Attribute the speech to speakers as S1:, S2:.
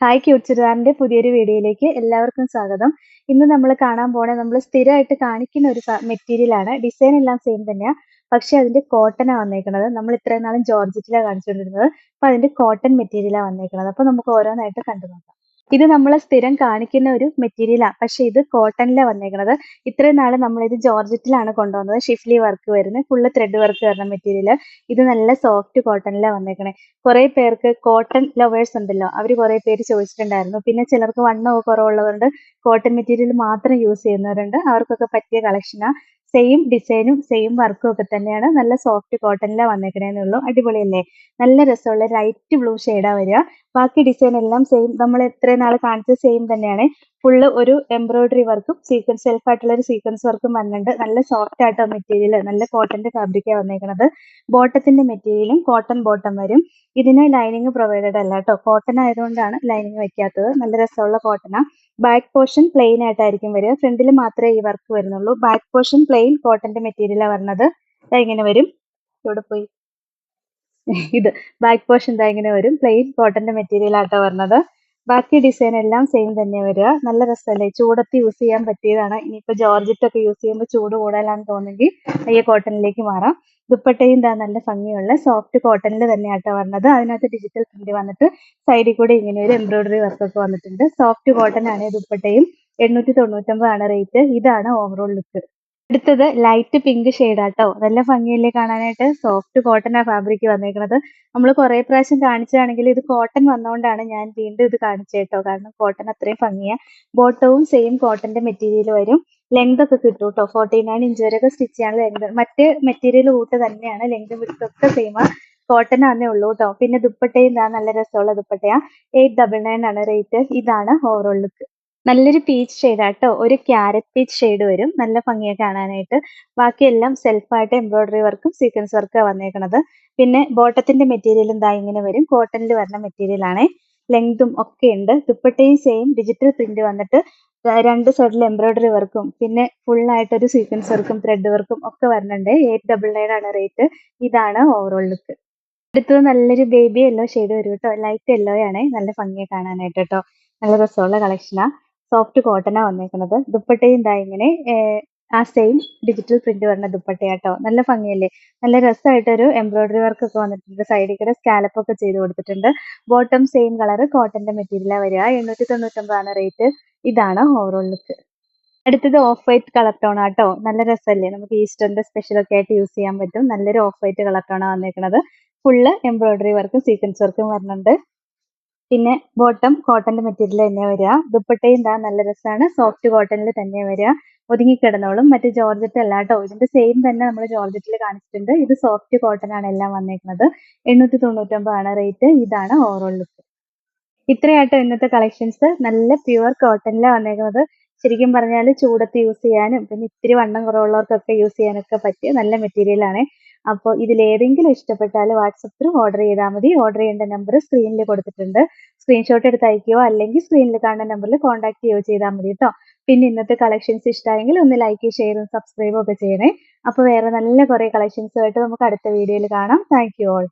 S1: Hi cute ചുരിദാറിന്റെ പുതിയൊരു വീഡിയോയിലേക്ക് എല്ലാവർക്കും സ്വാഗതം. ഇന്ന് നമ്മൾ കാണാൻ പോണേ നമ്മൾ സ്ഥിരമായിട്ട് കാണിക്കുന്ന ഒരു മെറ്റീരിയൽ ആണ്. ഡിസൈൻ എല്ലാം സെയിം തന്നെയാ. പക്ഷെ അതിന്റെ കോട്ടനാ വന്നേക്കുന്നത്. നമ്മൾ ഇത്രയും നാളും ജോർജറ്റിലാണ് കാണിച്ചുകൊണ്ടിരുന്നത്. അപ്പൊ അതിന്റെ കോട്ടൺ മെറ്റീരിയലാ വന്നേക്കുന്നത്. അപ്പൊ നമുക്ക് ഓരോന്നായിട്ട് കണ്ടു നോക്കാം. ഇത് നമ്മൾ സ്ഥിരം കാണിക്കുന്ന ഒരു മെറ്റീരിയലാ. പക്ഷെ ഇത് കോട്ടണിലാ വന്നേക്കുന്നത്. ഇത്രയും നാള് നമ്മളിത് ജോർജറ്റിലാണ് കൊണ്ടുവന്നത്. ഷിഫ്ലി വർക്ക് വരുന്നത്, ഫുള്ള് ത്രെഡ് വർക്ക് വരുന്ന മെറ്റീരിയൽ. ഇത് നല്ല സോഫ്റ്റ് കോട്ടണിലാ വന്നേക്കണേ. കുറെ പേർക്ക് കോട്ടൺ ലവേഴ്സ് ഉണ്ടല്ലോ, അവർ കുറെ പേര് ചോദിച്ചിട്ടുണ്ടായിരുന്നു. പിന്നെ ചിലർക്ക് വണ്ണമൊക്കെ കുറവുള്ളവരുണ്ട്, കോട്ടൺ മെറ്റീരിയൽ മാത്രം യൂസ് ചെയ്യുന്നവരുണ്ട്. അവർക്കൊക്കെ പറ്റിയ കളക്ഷനാ. സെയിം ഡിസൈനും സെയിം വർക്കും ഒക്കെ തന്നെയാണ്. നല്ല സോഫ്റ്റ് കോട്ടണിലാണ് വന്നേക്കണേന്നേ ഉള്ളൂ. അടിപൊളിയല്ലേ? നല്ല രസമുള്ള ലൈറ്റ് ബ്ലൂ ഷെയ്ഡാ വരിക. ബാക്കി ഡിസൈൻ എല്ലാം സെയിം, നമ്മൾ ഇത്രയും നാൾ കാണിച്ചത് സെയിം തന്നെയാണ്. ഫുള്ള് ഒരു എംബ്രോയിഡറി വർക്കും സീക്വൻസ് സെൽഫായിട്ടുള്ള ഒരു സീക്വൻസ് വർക്കും വന്നിട്ടുണ്ട്. നല്ല സോഫ്റ്റ് ആയിട്ടോ മെറ്റീരിയൽ, നല്ല കോട്ടന്റെ ഫാബ്രിക്കാണ് വന്നേക്കുന്നത്. ബോട്ടത്തിന്റെ മെറ്റീരിയലും കോട്ടൺ ബോട്ടം വരും. ഇതിന് ലൈനിങ് പ്രൊവൈഡഡ് അല്ല കേട്ടോ. കോട്ടൺ ആയതുകൊണ്ടാണ് ലൈനിങ് വെക്കാത്തത്. നല്ല രസമുള്ള കോട്ടനാ. ബാക്ക് പോർഷൻ പ്ലെയിൻ ആയിട്ടായിരിക്കും വരിക. ഫ്രണ്ടിൽ മാത്രമേ ഈ വർക്ക് വരുന്നുള്ളൂ. ബാക്ക് പോർഷൻ പ്ലെയിൻ കോട്ടന്റെ മെറ്റീരിയലാണ് വരുന്നത്. ഇങ്ങനെ വരും. ഇവിടെ പോയി ഇത് ബാക്ക് പോർഷൻ ഇങ്ങനെ വരും. പ്ലെയിൻ കോട്ടന്റെ മെറ്റീരിയൽ ആട്ടോ വരുന്നത്. ബാക്കി ഡിസൈൻ എല്ലാം സെയിം തന്നെ വരിക. നല്ല രസമല്ലേ? ചൂടത്ത് യൂസ് ചെയ്യാൻ പറ്റിയതാണ്. ഇനിയിപ്പോ ജോർജറ്റ് ഒക്കെ യൂസ് ചെയ്യുമ്പോൾ ചൂട് കൂടുതലാണെന്ന് തോന്നുമെങ്കിൽ ഈ കോട്ടണിലേക്ക് മാറാം. ദുപ്പട്ടയും നല്ല ഭംഗിയുള്ള സോഫ്റ്റ് കോട്ടണിൽ തന്നെയാട്ടോ വരുന്നത്. അതിനകത്ത് ഡിജിറ്റൽ പ്രിന്റ് വന്നിട്ട് സൈഡിൽ കൂടെ ഇങ്ങനെ ഒരു എംബ്രോയിഡറി വർക്ക് ഒക്കെ വന്നിട്ടുണ്ട്. സോഫ്റ്റ് കോട്ടൺ ആണ് ദുപ്പട്ടയും. 899 ആണ് റേറ്റ്. ഇതാണ് ഓവറോൾ ലുക്ക്. അടുത്തത് ലൈറ്റ് പിങ്ക് ഷെയ്ഡാട്ടോ. നല്ല ഭംഗിയല്ലേ കാണാനായിട്ട്? സോഫ്റ്റ് കോട്ടനാ ഫാബ്രിക് വന്നേക്കുന്നത്. നമ്മൾ കുറെ പ്രാവശ്യം കാണിച്ചതാണെങ്കിൽ ഇത് കോട്ടൺ വന്നതുകൊണ്ടാണ് ഞാൻ വീണ്ടും ഇത് കാണിച്ചേട്ടോ. കാരണം കോട്ടൺ അത്രയും ഭംഗിയാ. ബോട്ടവും സെയിം കോട്ടന്റെ മെറ്റീരിയൽ വരും. ലെങ്ത് ഒക്കെ കിട്ടും കേട്ടോ. 49 ഇഞ്ച് വരെയൊക്കെ സ്റ്റിച്ച് ചെയ്യാൻ ലെങ്ത്. മറ്റേ മെറ്റീരിയൽ കൂട്ട് തന്നെയാണ്. ലെങ്ത് വിഡ്ത്ത് ഒക്കെ സെയിമാ. കോട്ടൺ ആന്നേ ഉള്ളൂ കേട്ടോ. പിന്നെ ദുപ്പട്ടയും നല്ല രസമുള്ള ദുപ്പട്ടയാ. 899 ആണ് റേറ്റ്. ഇതാണ് ഓവറോൾ ലുക്ക്. നല്ലൊരു പീച്ച് ഷെയ്ഡാട്ടോ. ഒരു ക്യാരറ്റ് പീച്ച് ഷെയ്ഡ് വരും. നല്ല ഭംഗിയാ കാണാനായിട്ട്. ബാക്കിയെല്ലാം സെൽഫായിട്ട് എംബ്രോയിഡറി വർക്കും സീക്വൻസ് വർക്കാ വന്നേക്കണത്. പിന്നെ ബോട്ടത്തിന്റെ മെറ്റീരിയലും ഇങ്ങനെ വരും. കോട്ടണിൽ വരുന്ന മെറ്റീരിയൽ ആണേ. ലെങ്തും ഒക്കെ ഉണ്ട്. ദുപ്പട്ടയും സെയിം ഡിജിറ്റൽ പ്രിന്റ് വന്നിട്ട് രണ്ട് സൈഡിൽ എംബ്രോയിഡറി വർക്കും പിന്നെ ഫുൾ ആയിട്ടൊരു സീക്വൻസ് വർക്കും ത്രെഡ് വർക്കും ഒക്കെ വരുന്നുണ്ട്. 899 ആണ് റേറ്റ്. ഇതാണ് ഓവറോൾ ലുക്ക്. അടുത്തത് നല്ലൊരു ബേബി യെല്ലോ ഷെയ്ഡ് വരും കേട്ടോ. ലൈറ്റ് യെല്ലോ ആണേ. നല്ല ഭംഗിയാ കാണാനായിട്ട് കേട്ടോ. നല്ല രസമുള്ള കളക്ഷനാ. സോഫ്റ്റ് കോട്ടനാ വന്നേക്കുന്നത്. ദുപ്പട്ടയും ഇങ്ങനെ ആ സെയിം ഡിജിറ്റൽ പ്രിന്റ് വരുന്ന ദുപ്പട്ടയാട്ടോ. നല്ല ഭംഗിയല്ലേ? നല്ല രസമായിട്ടൊരു എംബ്രോയിഡറി വർക്ക് ഒക്കെ വന്നിട്ടുണ്ട്. സൈഡിൽ കൂടെ സ്കാലപ്പ് ഒക്കെ ചെയ്ത് കൊടുത്തിട്ടുണ്ട്. ബോട്ടം സെയിം കളർ കോട്ടന്റെ മെറ്റീരിയലാ വരിക. 899 ആണ് റേറ്റ്. ഇതാണ് ഓവറോൾ ലുക്ക്. അടുത്തത് ഓഫ് വൈറ്റ് കളർ ടോൺ ആട്ടോ. നല്ല രസമല്ലേ? നമുക്ക് ഈസ്റ്ററിന്റെ സ്പെഷ്യൽ ഒക്കെ ആയിട്ട് യൂസ് ചെയ്യാൻ പറ്റും. നല്ലൊരു ഓഫ് വൈറ്റ് കളർ ടോണാ വന്നേക്കുന്നത്. ഫുള്ള് എംബ്രോയിഡറി വർക്കും സീക്വൻസ് വർക്കും വരുന്നുണ്ട്. പിന്നെ ബോട്ടം കോട്ടന്റെ മെറ്റീരിയൽ തന്നെ വരിക. ദുപ്പട്ടയും നല്ല രസമാണ്. സോഫ്റ്റ് കോട്ടണിൽ തന്നെ വരിക. ഒതുങ്ങിക്കിടന്നോളും. മറ്റേ ജോർജറ്റ് അല്ല കേട്ടോ. ഇതിന്റെ സെയിം തന്നെ നമ്മൾ ജോർജറ്റിൽ കാണിച്ചിട്ടുണ്ട്. ഇത് സോഫ്റ്റ് കോട്ടൺ ആണ് എല്ലാം വന്നേക്കുന്നത്. 899 ആണ് റേറ്റ്. ഇതാണ് ഓവറോൾ ലുക്ക്. ഇത്രയാട്ടോ ഇന്നത്തെ കളക്ഷൻസ്. നല്ല പ്യുവർ കോട്ടണിലാണ് വന്നേക്കുന്നത്. ശരിക്കും പറഞ്ഞാൽ ചൂടത്ത് യൂസ് ചെയ്യാനും പിന്നെ ഇത്തിരി വണ്ണം കുറവുള്ളവർക്കൊക്കെ യൂസ് ചെയ്യാനൊക്കെ പറ്റിയ നല്ല മെറ്റീരിയൽ ആണ്. അപ്പോൾ ഇതിലേതെങ്കിലും ഇഷ്ടപ്പെട്ടാൽ വാട്സപ്പ് ത്രൂ ഓർഡർ ചെയ്താൽ മതി. ഓർഡർ ചെയ്യേണ്ട നമ്പർ സ്ക്രീനിൽ കൊടുത്തിട്ടുണ്ട്. സ്ക്രീൻഷോട്ട് എടുത്ത് അയക്കുകയോ അല്ലെങ്കിൽ സ്ക്രീനിൽ കാണുന്ന നമ്പറിൽ കോൺടാക്ട് ചെയ്യുകയോ ചെയ്താൽ മതി കേട്ടോ. പിന്നെ ഇന്നത്തെ കളക്ഷൻസ് ഇഷ്ടമായെങ്കിൽ ഒന്ന് ലൈക്ക് ഷെയറും സബ്സ്ക്രൈബും ഒക്കെ ചെയ്യണേ. അപ്പോൾ വേറെ നല്ല കുറേ കളക്ഷൻസുമായിട്ട് നമുക്ക് അടുത്ത വീഡിയോയിൽ കാണാം. Thank you all.